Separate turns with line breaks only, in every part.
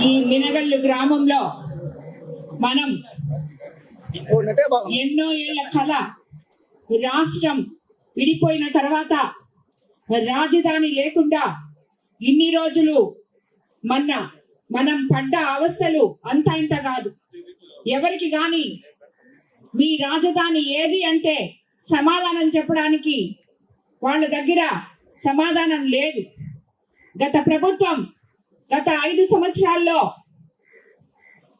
ఈ మినగల్లు గ్రామంలో మనం ఎన్నో ఏళ్ల కళ రాష్ట్రం విడిపోయిన తర్వాత రాజధాని లేకుండా ఇన్ని రోజులు మనం పడ్డ అవస్థలు అంతా ఇంత కాదు. ఎవరికి గాని మీ రాజధాని ఏది అంటే సమాధానం చెప్పడానికి వాళ్ళ దగ్గర సమాధానం లేదు. గత ప్రభుత్వం గత 5 సంవత్సరాల్లో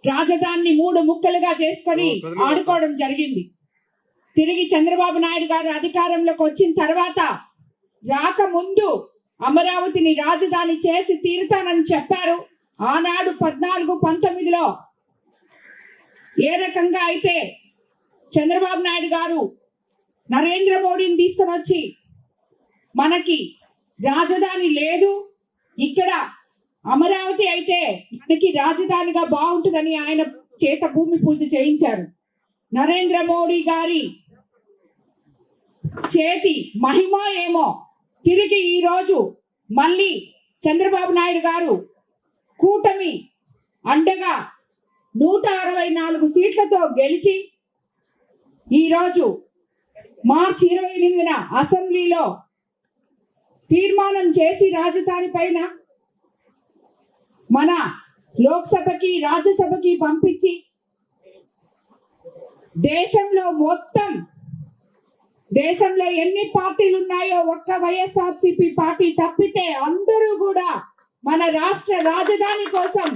రాజధానిని 3 ముక్కలుగా చేసుకొని ఆడుకోవడం జరిగింది. తిరిగి చంద్రబాబు నాయుడు గారు అధికారంలోకి వచ్చిన తర్వాత రాకముందు అమరావతిని రాజధాని చేసి తీరుతానని చెప్పారు. ఆనాడు 14-19లో ఏ రకంగా అయితే చంద్రబాబు నాయుడు గారు నరేంద్ర మోడీని తీసుకొని వచ్చి మనకి రాజధాని లేదు, ఇక్కడ అమరావతి అయితే మనకి రాజధానిగా బాగుంటుందని ఆయన చేత భూమి పూజ చేయించారు. నరేంద్ర మోడీ గారి చేతి మహిమ ఏమో తిరిగి ఈ రోజు మళ్ళీ చంద్రబాబు నాయుడు గారు కూటమి అండగా 164 సీట్లతో గెలిచి ఈరోజు మార్చి 28న అసెంబ్లీలో తీర్మానం చేసి రాజధాని పైన మన లోక్సభకి రాజ్యసభకి పంపించి దేశంలో ఎన్ని పార్టీలు ఉన్నాయో ఒక్క వైఎస్ఆర్సీపీ పార్టీ తప్పితే అందరూ కూడా మన రాష్ట్ర రాజధాని కోసం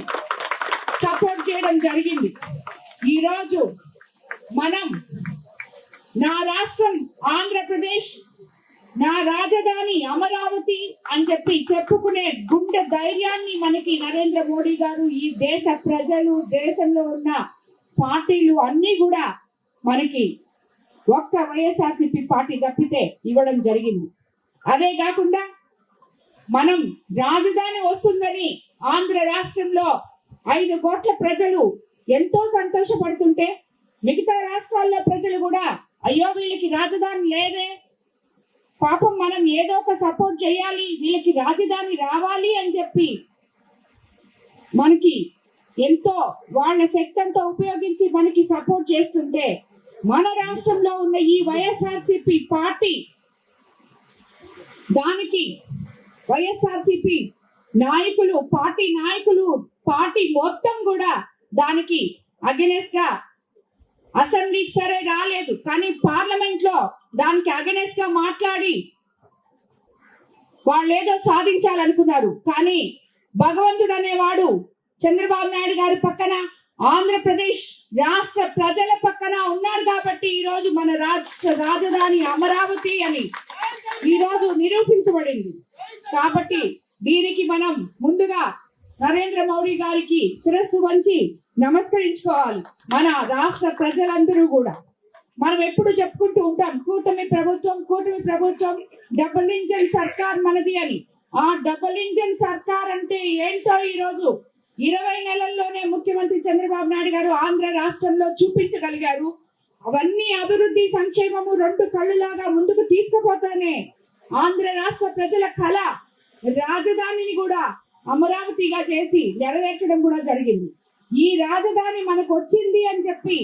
సపోర్ట్ చేయడం జరిగింది. ఈరోజు మనం నా రాష్ట్రం ఆంధ్రప్రదేశ్, నా రాజధాని అమరావతి అని చెప్పి చెప్పుకునే గుండె ధైర్యాన్ని మనకి నరేంద్ర మోడీ గారు, ఈ దేశ ప్రజలు, దేశంలో ఉన్న పార్టీలు అన్నీ కూడా మనకి ఒక్క వైఎస్ఆర్సీపీ పార్టీ తప్పితే ఇవ్వడం జరిగింది. అదే కాకుండా మనం రాజధాని వస్తుందని ఆంధ్ర రాష్ట్రంలో 5 కోట్ల ప్రజలు ఎంతో సంతోషపడుతుంటే మిగతా రాష్ట్రాల్లో ప్రజలు కూడా అయ్యో వీళ్ళకి రాజధాని లేదే, పాపం మనం ఏదో ఒక సపోర్ట్ చేయాలి, వీళ్ళకి రాజధాని రావాలి అని చెప్పి మనకి ఎంతో వాళ్ళ శక్తంతో ఉపయోగించి మనకి సపోర్ట్ చేస్తుంటే మన రాష్ట్రంలో ఉన్న ఈ వైఎస్ఆర్సీపీ పార్టీ దానికి వైఎస్ఆర్సీపీ నాయకులు, పార్టీ మొత్తం కూడా దానికి అగెనెస్ట్ గా అసెంబ్లీకి సరే రాలేదు, కానీ పార్లమెంట్ లో దానికి అగెనెస్ట్ గా మాట్లాడి వాళ్ళు ఏదో సాధించాలనుకున్నారు. కానీ భగవంతుడు అనేవాడు చంద్రబాబు నాయుడు గారి పక్కన, ఆంధ్రప్రదేశ్ రాష్ట్ర ప్రజల పక్కన ఉన్నాడు కాబట్టి ఈ రోజు మన రాష్ట్ర రాజధాని అమరావతి అని ఈ రోజు నిరూపించబడింది. కాబట్టి దీనికి మనం ముందుగా నరేంద్ర మోడీ గారికి శిరస్సు వంచి నమస్కరించుకోవాలి. మన రాష్ట్ర ప్రజలందరూ కూడా మనం ఎప్పుడు చెప్పుకుంటూ ఉంటాం కూటమి ప్రభుత్వం డబుల్ ఇంజన్ సర్కార్ మనది అని. ఆ డబుల్ ఇంజన్ సర్కార్ అంటే ఏంటో ఈ రోజు 20 నెలల్లోనే ముఖ్యమంత్రి చంద్రబాబు నాయుడు గారు ఆంధ్ర రాష్ట్రంలో చూపించగలిగారు. అవన్నీ అభివృద్ధి, సంక్షేమము 2 కళ్ళులాగా ముందుకు తీసుకుపోతానే ఆంధ్ర రాష్ట్ర ప్రజల కళ రాజధానిని కూడా అమరావతిగా చేసి నెరవేర్చడం కూడా జరిగింది. ఈ రాజధాని మనకు వచ్చింది అని చెప్పి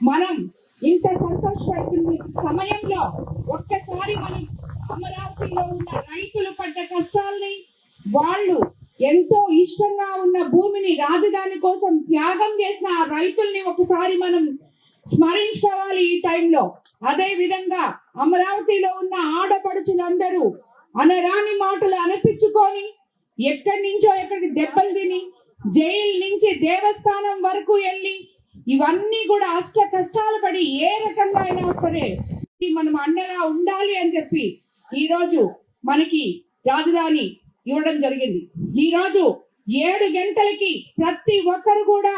మనం ఇంత సంతోషపడుతుంది సమయంలో ఒక్కసారి మనం అమరావతిలో ఉన్న రైతులు పడ్డ కష్టాల్ని, వాళ్ళు ఎంతో ఇష్టంగా ఉన్న భూమిని రాజధాని కోసం త్యాగం చేసిన ఆ రైతుల్ని ఒకసారి మనం స్మరించుకోవాలి ఈ టైంలో. అదే విధంగా అమరావతిలో ఉన్న ఆడపడుచులందరూ అనరాని మాటలు అనిపించుకొని ఎక్కడి నుంచో ఎక్కడికి దెబ్బలు తిని జైలు నుంచి దేవస్థానం వరకు వెళ్ళి ఇవన్నీ కూడా అష్ట కష్టాలు పడి ఏ రకంగా అయినా సరే మనం అండగా ఉండాలి అని చెప్పి ఈ రోజు మనకి రాజధాని ఇవ్వడం జరిగింది. ఈ రోజు 7 గంటలకి ప్రతి ఒక్కరు కూడా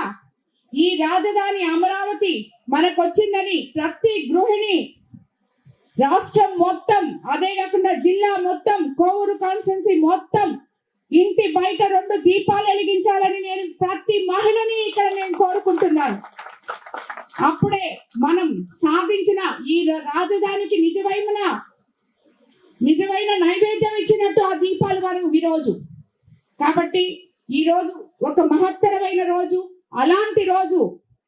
ఈ రాజధాని అమరావతి మనకొచ్చిందని ప్రతి గృహిణి రాష్ట్రం మొత్తం, అదే కాకుండా జిల్లా మొత్తం, కోవూరు కాన్స్టిట్యున్సీ మొత్తం ఇంటి బయట 2 దీపాలు వెలిగించాలని నేను ప్రతి మహిళని ఇక్కడ నేను కోరుకుంటున్నాను. అప్పుడే మనం సాధించిన ఈ రాజధానికి నిజమైన నైవేద్యం ఇచ్చినట్టు ఆ దీపాలు మనం ఈరోజు. కాబట్టి ఈరోజు ఒక మహత్తరమైన రోజు. అలాంటి రోజు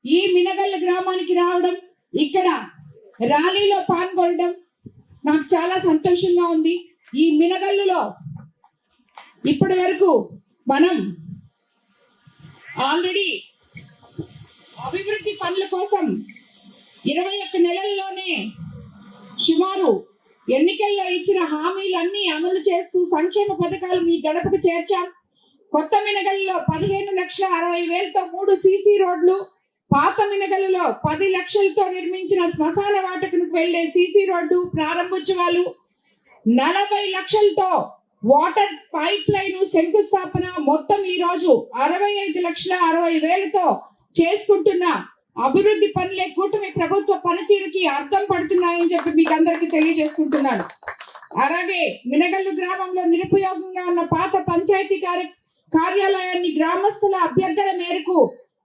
ఈ మినగల్లు గ్రామానికి రావడం, ఇక్కడ ర్యాలీలో పాల్గొనడం నాకు చాలా సంతోషంగా ఉంది. ఈ మినగల్లులో ఇప్పటి వరకు మనం ఆల్రెడీ అభివృద్ధి పనుల కోసం 21 నెలల్లోనే సుమారు ఎన్నికల్లో ఇచ్చిన హామీలన్నీ అమలు చేస్తూ సంక్షేమ పథకాలు మీ గడపకు చేర్చాం. కొత్త మినగల్లో 15,60,000తో 3 సీసీ రోడ్లు, పాత మినగల్లో 10 లక్షలతో నిర్మించిన శ్మశాన వాటికకు వెళ్లే సీసీ రోడ్డు ప్రారంభోత్సవాలు, 40 లక్షలతో వాటర్ పైప్ లైన్ శంకుస్థాపన, మొత్తం ఈ రోజు 65,60,000తో చేసుకుంటున్న అభివృద్ధి పనులే కూటమి ప్రభుత్వ పనితీరుకి అర్థం పడుతున్నాయని చెప్పి మీకు అందరికీ తెలియజేసుకుంటున్నాను. అలాగే మినగల్లు గ్రామంలో నిరుపయోగంగా ఉన్న పాత పంచాయతీ కార్యాలయాన్ని గ్రామస్తుల అభ్యర్థన మేరకు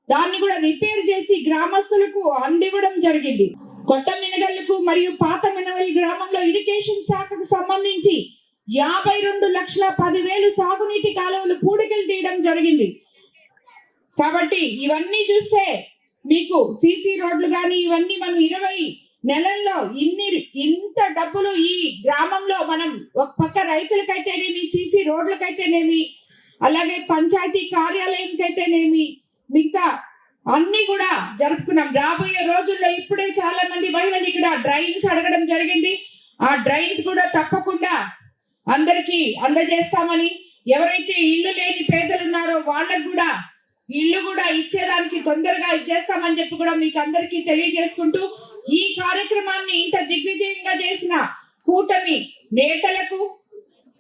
దాన్ని కూడా రిపేర్ చేసి గ్రామస్తులకు అందివ్వడం జరిగింది. కొత్త మినగల్లుకు మరియు పాత మినగల్లు గ్రామంలో ఇరిగేషన్ శాఖకు సంబంధించి 52,10,000 సాగునీటి కాలువలు పూడికలు తీయడం జరిగింది. కాబట్టి ఇవన్నీ చూస్తే మీకు సీసీ రోడ్లు కానీ ఇవన్నీ మనం 20 నెలల్లో ఇంత డబ్బులు ఈ గ్రామంలో మనం ఒక పక్క రైతులకైతేనేమి, సీసీ రోడ్లకైతేనేమి, అలాగే పంచాయతీ కార్యాలయంకైతేనేమి, మిగతా అన్ని కూడా జరుపుకున్నాం. రాబోయే రోజుల్లో ఇప్పుడే చాలా మంది మహిళలు ఇక్కడ డ్రైన్స్ అడగడం జరిగింది. ఆ డ్రైన్స్ కూడా తప్పకుండా అందరికీ అందజేస్తామని, ఎవరైతే ఇల్లు లేని పేదలు ఉన్నారో వాళ్ళకు కూడా ఇల్లు కూడా ఇచ్చేదానికి తొందరగా ఇచ్చేస్తామని చెప్పి కూడా మీకు అందరికీ తెలియజేసుకుంటూ, ఈ కార్యక్రమాన్ని ఇంత దిగ్విజయంగా చేసిన కూటమి నేతలకు,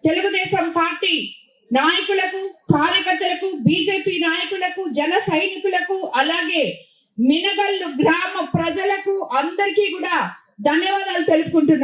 తెలుగుదేశం పార్టీ నాయకులకు, కార్యకర్తలకు, బీజేపీ నాయకులకు, జన సైనికులకు, అలాగే మినగల్లు గ్రామ ప్రజలకు అందరికీ కూడా ధన్యవాదాలు తెలుపుకుంటున్నాను.